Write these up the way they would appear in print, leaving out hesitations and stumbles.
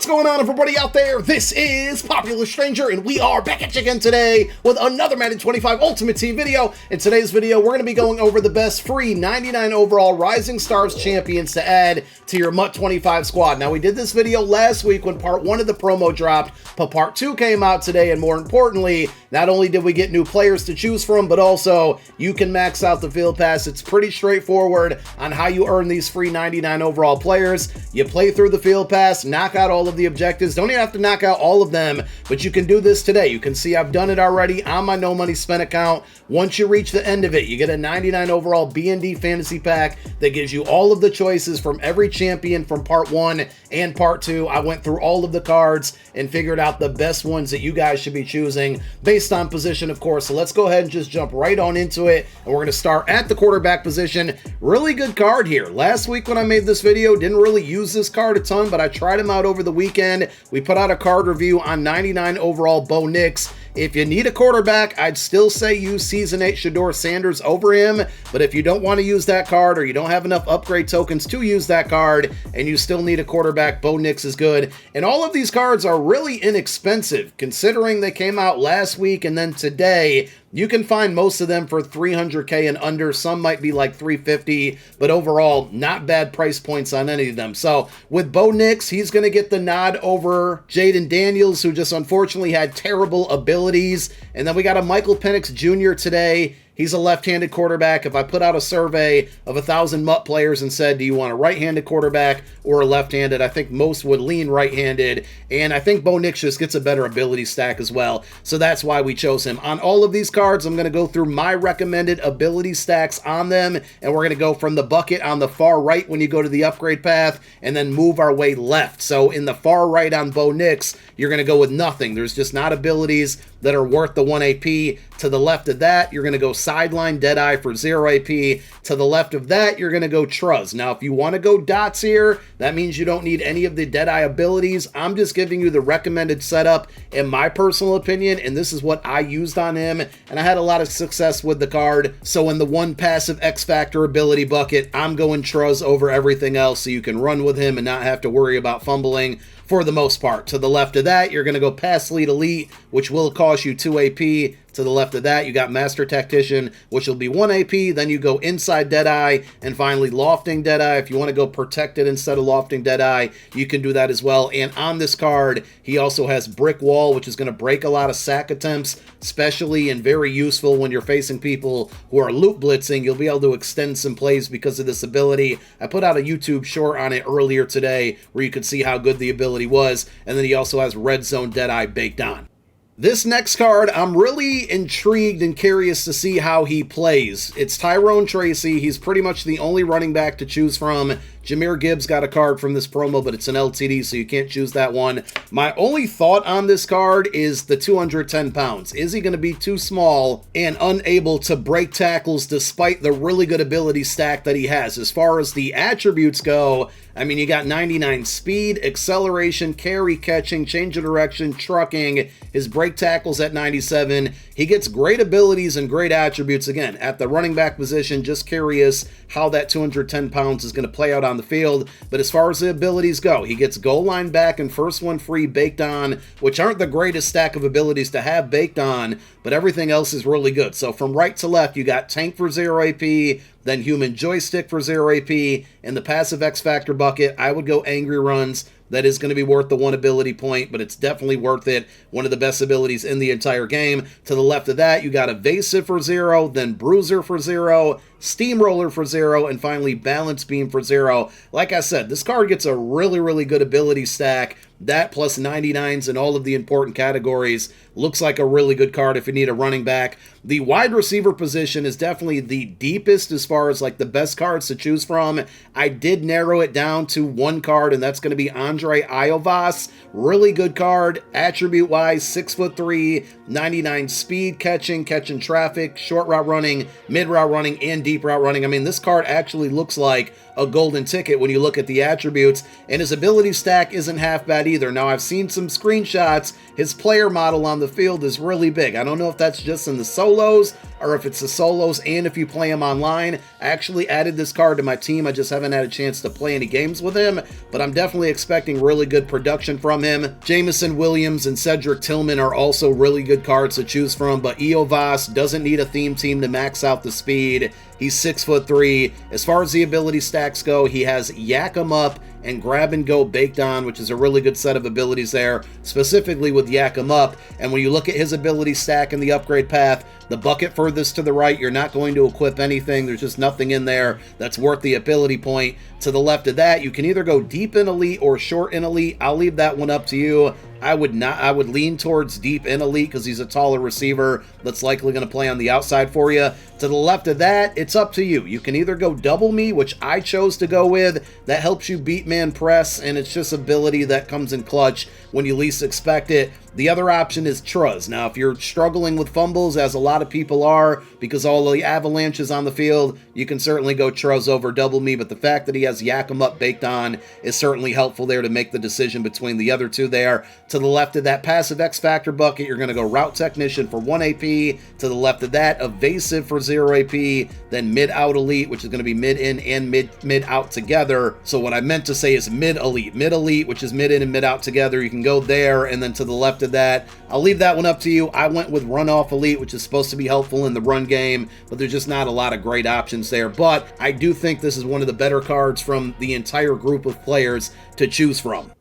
What's going on, everybody out there? This is Popular Stranger, and we are back at you again today with another Madden 25 Ultimate Team video. In today's video, we're going to be going over the best free 99 overall Rising Stars Champions to add to your MUT 25 squad. Now, we did this video last week when part 1 of the promo dropped, but part 2 came out today, and more importantly, not only did we get new players to choose from, but also you can max out the field pass. It's pretty straightforward on how you earn these free 99 overall players. You play through the field pass, knock out all of the objectives. Don't even have to knock out all of them, but you can do this today. You can see I've done it already on my no money spent account. Once you reach the end of it, you get a 99 overall B&D fantasy pack that gives you all of the choices from every champion from part 1 and part 2. I went through all of the cards and figured out the best ones that you guys should be choosing based on position, of course. So let's go ahead and just jump right on into it. And we're going to start at the quarterback position. Really good card here. Last week when I made this video, didn't really use this card a ton, but I tried him out over the weekend. We put out a card review on 99 overall Bo Nix. If you need a quarterback, I'd still say use Season 8 Shedeur Sanders over him, but if you don't want to use that card or you don't have enough upgrade tokens to use that card and you still need a quarterback, Bo Nix is good. And all of these cards are really inexpensive considering they came out last week and then today. You can find most of them for 300K and under. Some might be like 350, but overall, not bad price points on any of them. So with Bo Nix, he's going to get the nod over Jaden Daniels, who just unfortunately had terrible abilities. And then we got a Michael Penix Jr. today. He's a left-handed quarterback. If I put out a survey of 1,000 MUT players and said, do you want a right-handed quarterback or a left-handed, I think most would lean right-handed. And I think Bo Nix just gets a better ability stack as well. So that's why we chose him. On all of these cards, I'm going to go through my recommended ability stacks on them. And we're going to go from the bucket on the far right when you go to the upgrade path and then move our way left. So in the far right on Bo Nix, you're going to go with nothing. There's just not abilities that are worth the 1 AP. To the left of that, you're going to go Sideline Deadeye for 0 AP. To the left of that, you're going to go Truz. Now, if you want to go dots here, that means you don't need any of the Deadeye abilities. I'm just giving you the recommended setup in my personal opinion, and this is what I used on him, and I had a lot of success with the card. So in the one passive X Factor ability bucket, I'm going Truz over everything else so you can run with him and not have to worry about fumbling for the most part. To the left of that, you're going to go Pass Lead Elite, which will cost you 2 AP. To the left of that, you got Master Tactician, which will be 1 AP. Then you go Inside Deadeye, and finally Lofting Deadeye. If you want to go Protected instead of Lofting Deadeye, you can do that as well. And on this card, he also has Brick Wall, which is going to break a lot of sack attempts, especially and very useful when you're facing people who are loot blitzing. You'll be able to extend some plays because of this ability. I put out a YouTube short on it earlier today where you could see how good the ability was. And then he also has Red Zone Deadeye baked on. This next card, I'm really intrigued and curious to see how he plays. It's Tyrone Tracy. He's pretty much the only running back to choose from. Jahmyr Gibbs got a card from this promo, but it's an LTD, so you can't choose that one. My only thought on this card is the 210 pounds. Is he going to be too small and unable to break tackles despite the really good ability stack that he has? As far as the attributes go, I mean, you got 99 speed, acceleration, carry, catching, change of direction, trucking. His break tackles at 97. He gets great abilities and great attributes. Again, at the running back position, just curious how that 210 pounds is going to play out on the field. But as far as the abilities go, he gets goal line back and first one free baked on, which aren't the greatest stack of abilities to have baked on, but everything else is really good. So from right to left, you got Tank for 0 AP, then Human Joystick for 0 AP. In the passive X Factor bucket, I would go Angry Runs. That is going to be worth the 1 ability point, but it's definitely worth it. One of the best abilities in the entire game. To the left of that, you got Evasive for 0, then Bruiser for 0, Steamroller for 0, and finally Balance Beam for 0. Like I said, this card gets a really, really good ability stack. That plus 99s in all of the important categories looks like a really good card if you need a running back. The wide receiver position is definitely the deepest as far as like the best cards to choose from. I did narrow it down to one card, and that's going to be Andre Iovas. Really good card, attribute-wise, 6'3", 99 speed, catching traffic, short route running, mid route running, and deep deep route running. I mean, this card actually looks like a golden ticket when you look at the attributes, and his ability stack isn't half bad either. Now, I've seen some screenshots. His player model on the field is really big. I don't know if that's just in the solos or if it's the solos and if you play him online. I actually added this card to my team. I just haven't had a chance to play any games with him, but I'm definitely expecting really good production from him. Jamison Williams and Cedric Tillman are also really good cards to choose from, but Iovas doesn't need a theme team to max out the speed. He's 6'3". As far as the ability stacks go, he has Yak 'em Up and Grab and Go baked on, which is a really good set of abilities there, specifically with Yak 'em Up. And when you look at his ability stack in the upgrade path, the bucket furthest to the right, you're not going to equip anything. There's just nothing in there that's worth the ability point. To the left of that, you can either go deep in Elite or short in Elite. I'll leave that one up to you. I would lean towards deep in Elite because he's a taller receiver that's likely going to play on the outside for you. To the left of that, it's up to you. You can either go double me, which I chose to go with. That helps you beat man press, and it's just ability that comes in clutch when you least expect it. The other option is Truz. Now, if you're struggling with fumbles, as a lot of people are, because all the avalanches on the field, you can certainly go Truz over double me, but the fact that he has Yak 'em Up baked on is certainly helpful there to make the decision between the other two there. To the left of that passive X Factor bucket, you're going to go Route Technician for 1 AP. To the left of that, Evasive for 0 AP. Then Mid Out Elite, which is going to be mid in and mid out together. So what I meant to say is mid elite, which is mid in and mid out together. You can go there, and then to the left of that, I'll leave that one up to you. I went with Run Off Elite, which is supposed to be helpful in the run game, but there's just not a lot of great options there. But I do think this is one of the better cards from the entire group of players to choose from.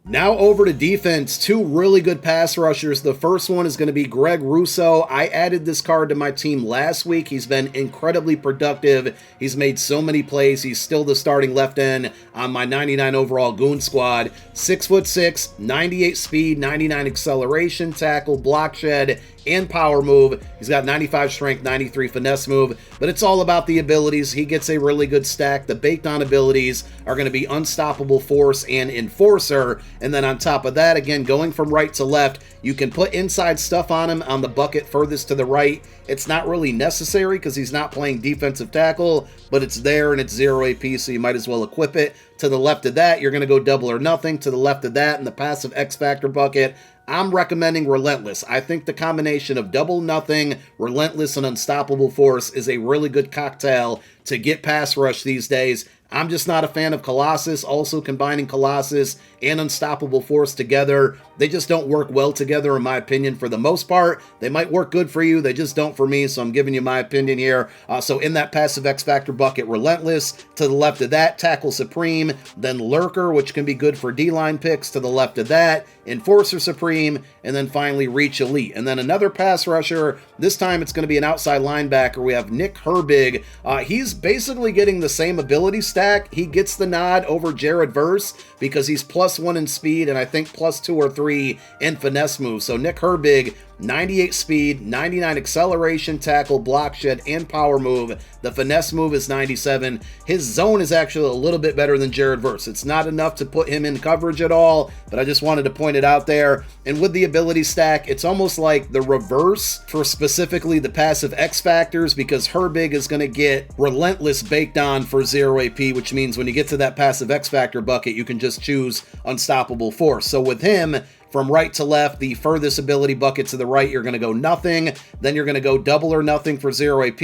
Now over to defense, two really good pass rushers. The first one is going to be Greg Russo. I added this card to my team last week. He's been incredibly productive. He's made so many plays. He's still the starting left end on my 99 overall goon squad. 6'6", 98 speed, 99 acceleration, tackle, block shed, and power move. He's got 95 strength, 93 finesse move, but it's all about the abilities. He gets a really good stack. The baked on abilities are going to be Unstoppable Force and Enforcer. And then on top of that, again, going from right to left, you can put inside stuff on him on the bucket furthest to the right. It's not really necessary because he's not playing defensive tackle, but it's there and it's 0 AP, so you might as well equip it. To the left of that, you're going to go double or nothing. To the left of that, in the passive X Factor bucket, I'm recommending Relentless. I think the combination of double nothing, Relentless, and Unstoppable Force is a really good cocktail to get pass rush these days. I'm just not a fan of Colossus. Also, combining Colossus and Unstoppable Force together, they just don't work well together in my opinion for the most part. They might work good for you, they just don't for me, so I'm giving you my opinion here. So in that passive X Factor bucket, Relentless. To the left of that, Tackle Supreme, then Lurker, which can be good for D-line picks. To the left of that, Enforcer Supreme, and then finally Reach Elite. And then another pass rusher, this time it's going to be an outside linebacker. We have Nick Herbig. He's basically getting the same ability stack. He gets the nod over Jared Verse because he's +1 in speed and I think +2 or 3 in finesse moves. So Nick Herbig, 98 speed, 99 acceleration, tackle, block shed, and power move. The finesse move is 97. His zone is actually a little bit better than Jared Verse. It's not enough to put him in coverage at all, but I just wanted to point it out there. And with the ability stack, it's almost like the reverse for specifically the passive X Factors, because Herbig is going to get Relentless baked on for 0 AP, which means when you get to that passive X Factor bucket, you can just choose Unstoppable Force. So with him, from right to left, the furthest ability bucket to the right, you're going to go nothing. Then you're going to go double or nothing for 0 AP.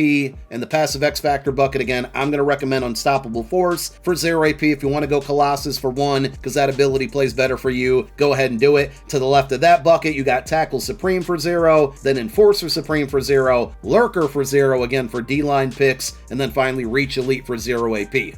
And the passive X Factor bucket, again, I'm going to recommend Unstoppable Force for 0 AP. If you want to go Colossus for 1, because that ability plays better for you, go ahead and do it. To the left of that bucket, you got Tackle Supreme for 0, then Enforcer Supreme for 0, Lurker for 0, again for D-line picks, and then finally Reach Elite for 0 AP.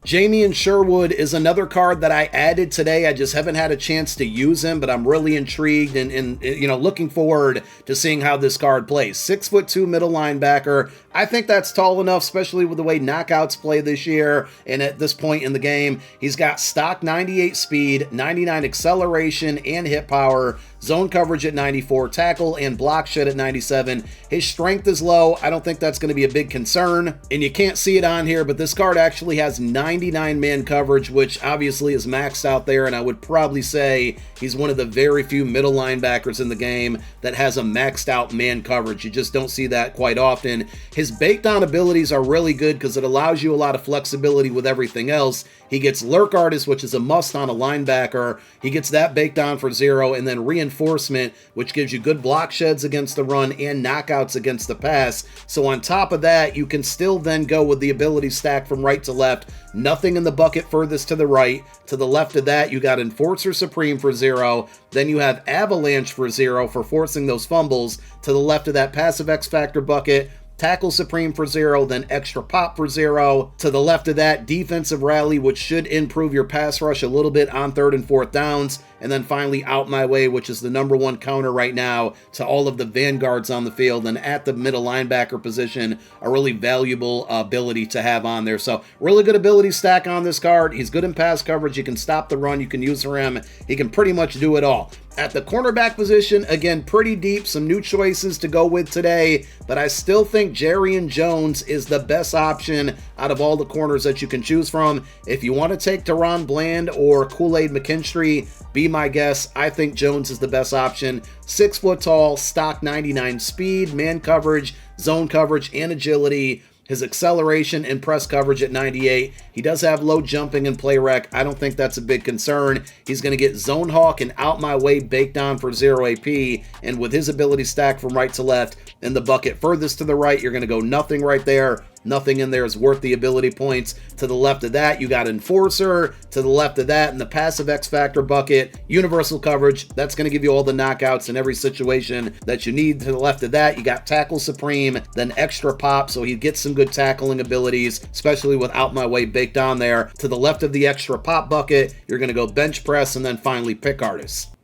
Jamie and Sherwood is another card that I added today. I just haven't had a chance to use him, but I'm really intrigued and looking forward to seeing how this card plays. 6'2" middle linebacker. I think that's tall enough, especially with the way knockouts play this year. And at this point in the game, he's got stock 98 speed, 99 acceleration and hit power, zone coverage at 94, tackle and block shed at 97. His strength is low. I don't think that's going to be a big concern. And you can't see it on here, but this card actually has 9 99 man coverage, which obviously is maxed out there, and I would probably say he's one of the very few middle linebackers in the game that has a maxed out man coverage. You just don't see that quite often. His baked on abilities are really good because it allows you a lot of flexibility with everything else. He gets lurk artist, which is a must on a linebacker. He gets that baked on for 0, and then reinforcement, which gives you good block sheds against the run and knockouts against the pass. So on top of that, you can still then go with the ability stack from right to left. Nothing in the bucket furthest to the right. To the left of that, you got Enforcer Supreme for 0. Then you have Avalanche for 0 for forcing those fumbles. To the left of that, Passive X Factor bucket. Tackle Supreme for 0, then Extra Pop for 0. To the left of that, Defensive Rally, which should improve your pass rush a little bit on 3rd and 4th downs. And then finally, Out My Way, which is the #1 counter right now to all of the vanguards on the field. And at the middle linebacker position, a really valuable ability to have on there. So really good ability stack on this card. He's good in pass coverage. You can stop the run. You can use him. He can pretty much do it all. At the cornerback position, again, pretty deep. Some new choices to go with today, but I still think Jarrian Jones is the best option out of all the corners that you can choose from. If you want to take Teron Bland or Kool-Aid McKinstry, be my guest. I think Jones is the best option. 6 foot tall, stock 99 speed, man coverage, zone coverage, and agility. His acceleration and press coverage at 98. He does have low jumping and play rec. I don't think that's a big concern. He's going to get Zone Hawk and Out My Way baked on for 0 AP. And with his ability stack from right to left in the bucket furthest to the right, you're going to go nothing right there. Nothing in there is worth the ability points. To the left of that, you got Enforcer. To the left of that, in the Passive X Factor bucket, Universal Coverage. That's going to give you all the knockouts in every situation that you need. To the left of that, you got Tackle Supreme, then Extra Pop, so he gets some good tackling abilities, especially with Out My Way baked on there. To the left of the Extra Pop bucket, you're going to go Bench Press, and then finally Pick Artist.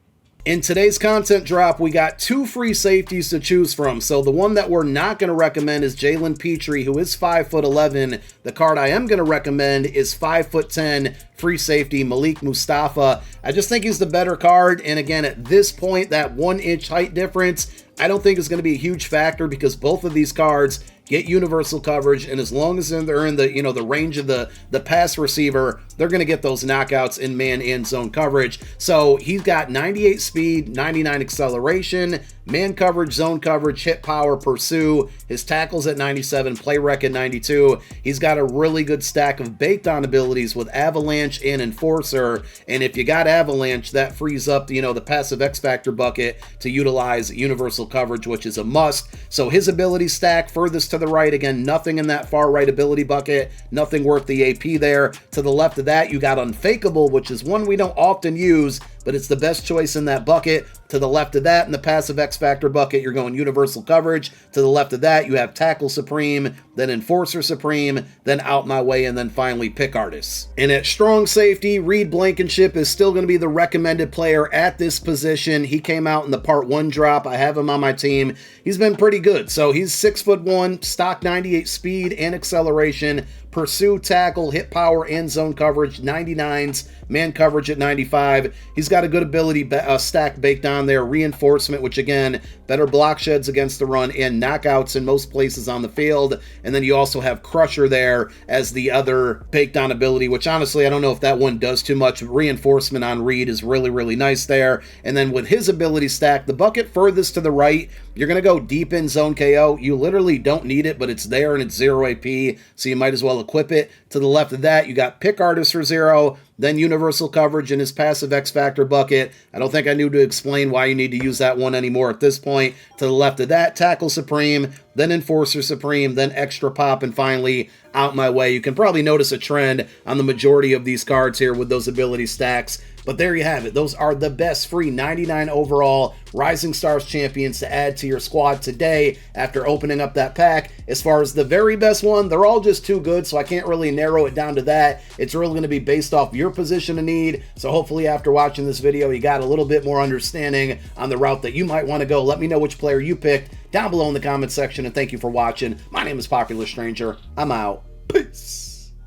In today's content drop, we got 2 free safeties to choose from. So the one that we're not going to recommend is Jalen Petrie, who is 5'11". The card I am going to recommend is 5'10", free safety Malik Mustafa. I just think he's the better card. And again, at this point, that 1-inch height difference, I don't think is going to be a huge factor because both of these cards get universal coverage, and as long as they're in the the range of the pass receiver, they're going to get those knockouts in man and zone coverage. So he's got 98 speed, 99 acceleration, man coverage, zone coverage, hit power, pursue. His tackles at 97, play rec at 92. He's got a really good stack of baked on abilities with Avalanche and Enforcer. And if you got Avalanche, that frees up the passive X Factor bucket to utilize universal coverage, which is a must. So his ability stack furthest to the right, again, nothing in that far right ability bucket, nothing worth the AP there. To the left of that, you got Unfakeable, which is one we don't often use, but it's the best choice in that bucket. To the left of that, in the passive X Factor bucket, you're going universal coverage. To the left of that, you have Tackle Supreme, then Enforcer Supreme, then Out My Way, and then finally Pick Artist. And at strong safety, Reed Blankenship is still going to be the recommended player at this position. He came out in the Part 1 drop. I have him on my team. He's been pretty good. So he's 6'1", stock 98 speed and acceleration, pursue, tackle, hit power, and zone coverage, 99s, man coverage at 95. He's got a good ability stack baked on there, reinforcement, which again, better block sheds against the run and knockouts in most places on the field. And then you also have Crusher there as the other baked on ability, which honestly, I don't know if that one does too much. Reinforcement on Reed is really, really nice there. And then with his ability stack, the bucket furthest to the right, you're going to go deep in zone KO. You literally don't need it, but it's there and it's 0 AP, so you might as well equip it. To the left of that, you got Pick Artist for 0, then universal coverage in his passive X Factor bucket. I don't think I need to explain why you need to use that one anymore at this point. To the left of that, Tackle Supreme, then Enforcer Supreme, then Extra Pop, and finally Out My Way. You can probably notice a trend on the majority of these cards here with those ability stacks. But there you have it. Those are the best free 99 overall Rising Stars Champions to add to your squad today after opening up that pack. As far as the very best one, they're all just too good, so I can't really narrow it down to that. It's really going to be based off your position of need. So hopefully after watching this video, you got a little bit more understanding on the route that you might want to go. Let me know which player you picked down below in the comment section, and thank you for watching. My name is Popular Stranger. I'm out. Peace.